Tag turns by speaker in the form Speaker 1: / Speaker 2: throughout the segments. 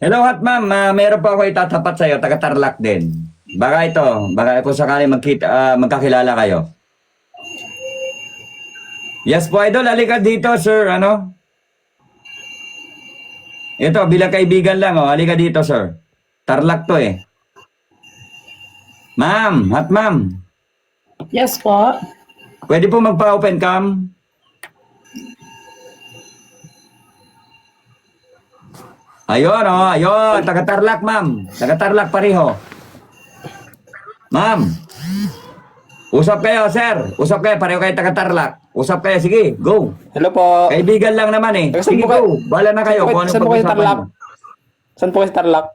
Speaker 1: Hello, hot ma'am. Meron po ako itatapat sa'yo, taga Tarlac din. Baka kung sakali magkakilala kayo. Yes po, idol. Halika dito, sir. Ano? Ito, bilang kaibigan lang, oh. Halika dito, sir. Tarlac to, eh. Ma'am, hot ma'am.
Speaker 2: Yes po.
Speaker 1: Pwede po magpa-open cam? Ayun, oh, ayun. Taga Tarlac, ma'am. Taga Tarlac pareho. Ma'am. Usap kayo, sir. Usap kayo, pareho kayo taga Tarlac. Usap kayo, sige, go.
Speaker 3: Hello po.
Speaker 1: Kaibigan lang naman eh.
Speaker 3: Saan
Speaker 1: Sige,
Speaker 3: po kayo?
Speaker 1: go. Bala na kayo kung anong
Speaker 3: Saan po kayo
Speaker 1: pag-usapan
Speaker 3: Tarlac?
Speaker 1: nyo.
Speaker 3: Saan po kayo Tarlac?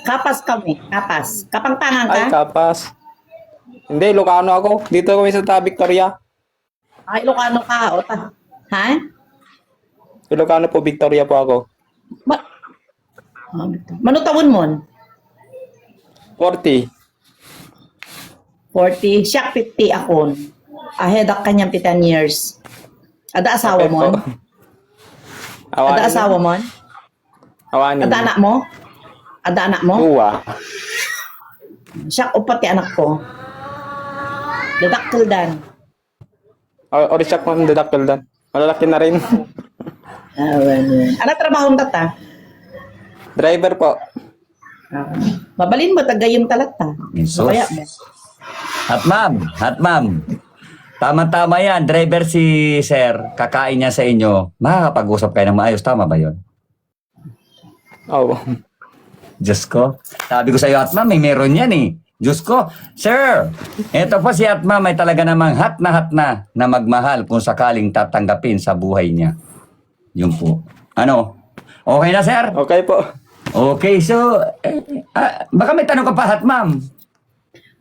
Speaker 2: Kapas kami. Kapas. Kapangpangan ka?
Speaker 3: Ay, Kapas. Hindi, Ilocano ako. Dito kami sa Victoria.
Speaker 2: Ay, Ilocano ka. O, ha?
Speaker 3: Ilocano po, Victoria po ako.
Speaker 2: Manutawon mo?
Speaker 3: 40.
Speaker 2: 40. Siya 50 ako. Ahead ang kanyang 10 years. Ada asawa
Speaker 3: Okay
Speaker 2: mo?
Speaker 3: po.
Speaker 2: Ada asawa mo?
Speaker 3: Awanin.
Speaker 2: Ada anak mo? Ada anak mo?
Speaker 3: Uwa.
Speaker 2: Siya upati anak ko. Dadaktil dan.
Speaker 3: Orisak mo ang dadakil dan. Malalaki na rin.
Speaker 2: Ano trabaho ng tata?
Speaker 3: Driver po.
Speaker 2: Mabalin mo, tagayong talata.
Speaker 1: Jesus.
Speaker 2: Kaya,
Speaker 1: Hot ma'am. Tama-tama yan. Driver si sir. Kakain niya sa inyo. Makakapag-usap kayo ng maayos. Tama ba yun?
Speaker 3: Oo.
Speaker 1: Diyos ko. Sabi ko sa iyo, hot ma'am, may meron yan eh. Diyos ko. Sir, ito po si hot ma'am ay talaga namang hot na magmahal kung sakaling tatanggapin sa buhay niya. Yun po. Ano? Okay na, sir?
Speaker 3: Okay po.
Speaker 1: Okay, so, baka may tanong ka pa, hot ma'am.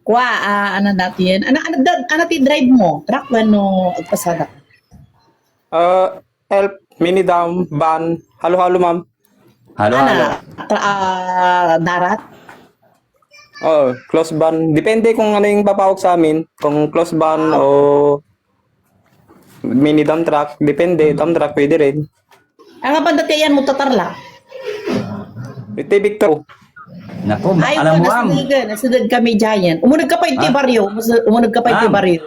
Speaker 2: Kwa, ano natin? Ano ti drive mo? Truck ba no agpasada?
Speaker 3: Help, mini dam, van, halo-halo ma'am.
Speaker 1: Halo.
Speaker 2: Darat?
Speaker 3: Oo, close van. Depende kung ano yung papawag sa amin. Kung close van o mini dump truck. Depende, dump truck pwede rin.
Speaker 2: Ang abanda tiyan mo tatarla.
Speaker 3: Ito Victor.
Speaker 1: Naku,
Speaker 2: Ay,
Speaker 1: alam mo, ma'am.
Speaker 2: nasunod kami giant. Umunod ka pa iti baryo. Umunod ka pa iti
Speaker 1: Ma'am.
Speaker 2: baryo.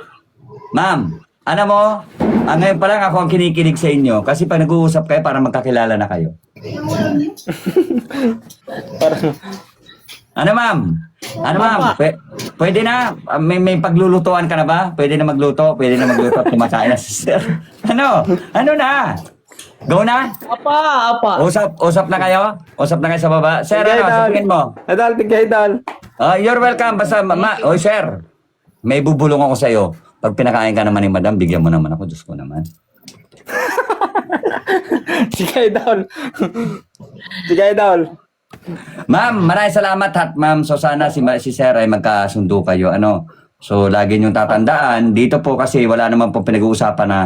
Speaker 1: Ma'am, alam mo, ngayon pa lang ako ang kinikilig sa inyo kasi pag nag-uusap kayo para magkakilala na kayo.
Speaker 3: Parang,
Speaker 1: Ano, ma'am? Ano, ma'am? Pwede na? May paglulutuan ka na ba? Pwede na magluto? Pwede na magluto at kumakain na si sir. Ano? Ano na? Go na?
Speaker 2: Apa.
Speaker 1: Usap na kayo? Usap na kayo sa baba? Sir, ano? Sabihin mo.
Speaker 3: Idol, tigay idol.
Speaker 1: You're welcome. Basta, Oy, sir. May bubulong ako sa'yo. Pag pinakain ka naman ni madam, bigyan mo naman ako. Diyos ko naman.
Speaker 3: Sige idol. Sige idol.
Speaker 1: Ma'am, maraming salamat hat, ma'am. So sana si Sir ay magkasundo kayo. Ano? So lagi niyong tatandaan, dito po kasi wala naman po pinag-uusapan na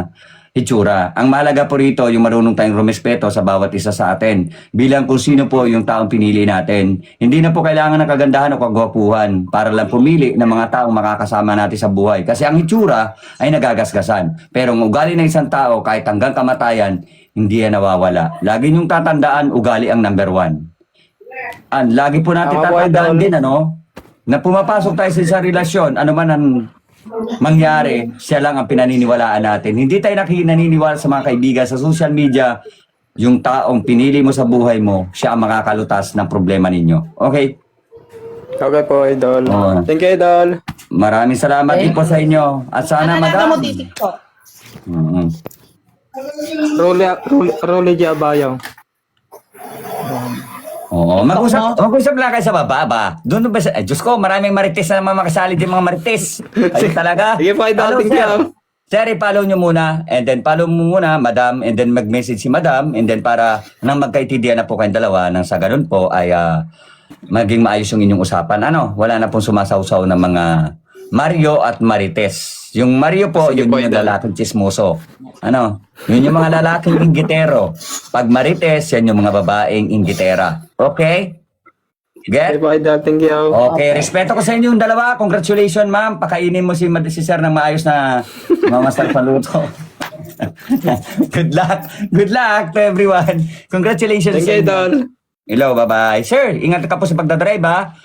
Speaker 1: itsura. Ang mahalaga po rito, yung marunong tayong rumespeto sa bawat isa sa atin. Bilang kung sino po yung taong pinili natin. Hindi na po kailangan ng kagandahan o kagwapuhan para lang pumili ng mga taong makakasama natin sa buhay. Kasi ang itsura ay nagagasgasan. Pero ang ugali ng isang tao, kahit hanggang kamatayan, hindi yan nawawala. Lagi niyong tatandaan, ugali ang number one. Lagi po natin
Speaker 3: Tama po,
Speaker 1: tatandaan
Speaker 3: idol.
Speaker 1: din, ano? Na pumapasok tayo sa relasyon, ano man ang mangyari, siya lang ang pinaniniwalaan natin. Hindi tayo naniniwala sa mga kaibigan sa social media, yung taong pinili mo sa buhay mo, siya ang makakalutas ng problema ninyo. Okay?
Speaker 3: Okay po idol.
Speaker 1: Oo.
Speaker 3: Thank you idol.
Speaker 1: Maraming salamat din po sa inyo. At sana,
Speaker 2: Ano mo
Speaker 1: madam.
Speaker 2: TikTok?
Speaker 1: Mhm.
Speaker 3: Role Jabayaw.
Speaker 1: Oo, mag-usap lang kayo sa baba ba? Doon ba sa... Ay, Diyos ko, maraming marites na naman makasali din mga marites. Ay, talaga.
Speaker 3: Sige po, idol.
Speaker 1: Follow,
Speaker 3: Thank
Speaker 1: sir.
Speaker 3: you.
Speaker 1: Sir, i-follow nyo muna. And then, follow mo muna, madam. And then, mag-message si madam. And then, para nang magkaintindihan na po kayong dalawa, nang sa ganun po, ay maging maayos yung inyong usapan. Ano? Wala na pong sumasaw-saw ng mga Mario at Marites. Yung Mario po,
Speaker 3: Sige
Speaker 1: yun
Speaker 3: po,
Speaker 1: yung
Speaker 3: idol.
Speaker 1: lalaking chismoso. Ano? Yun yung mga lalaking inggitero. Pag Marites, yan yung mga babaeng inggitera. Okay?
Speaker 3: Okay
Speaker 1: Get?
Speaker 3: po idol. Thank you.
Speaker 1: Okay, respeto ko sa inyo yung dalawa. Congratulations, ma'am. Pakainin mo si Sir ng maayos na mamasal paluto. Good luck. Good luck to everyone. Congratulations.
Speaker 3: Thank you,
Speaker 1: sa inyo.
Speaker 3: Idol.
Speaker 1: Hello, bye-bye. Sir, ingat ka po sa pagdadrive ha.